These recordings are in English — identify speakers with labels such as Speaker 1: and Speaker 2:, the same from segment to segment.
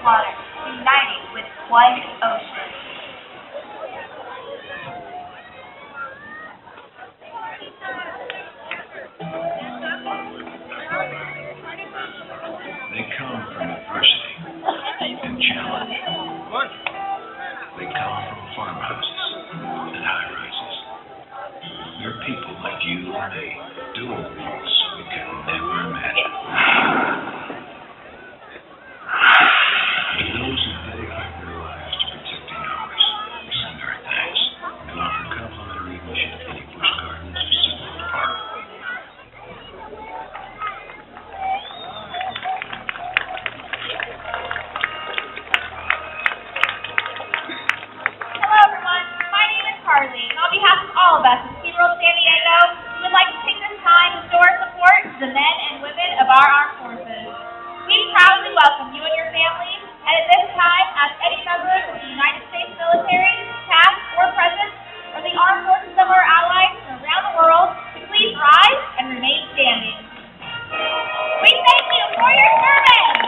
Speaker 1: water, uniting with one ocean.
Speaker 2: They come from adversity and challenge. They come from farmhouses and high rises. They're people like you and me, doing things we could never imagine. To those who dedicate their lives to protecting ours, we send our thanks and offer complimentary admission to Kitty Busch Gardens of Sigmund Park.
Speaker 1: Hello everyone, my name is Carly, and on behalf of all of us at SeaWorld San Diego, we would like to take this time to show our support to the men and women of our armed forces. We proudly welcome you and your families, and at this time, ask any members of the United States military, past or present, or the armed forces of our allies from around the world to please rise and remain standing. We thank you for your service!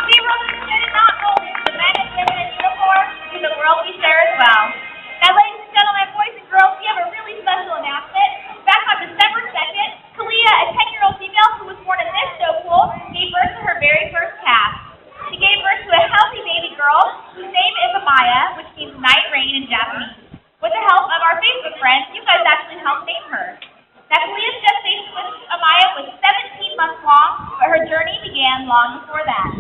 Speaker 1: SeaWorld is committed not only to the men and women in uniform, but to the world we share as well. Now, ladies and gentlemen, boys and girls, we have a really special announcement. Back on December 2nd, Kalia, a 10-year-old female who was born in this snow pool, gave birth to her very first calf. She gave birth to a healthy baby girl whose name is Amaya, which means night rain in Japanese. With the help of our Facebook friends, you guys actually helped name her. Now, Kalia's gestation with Amaya was 17 months long, but her journey began long before that.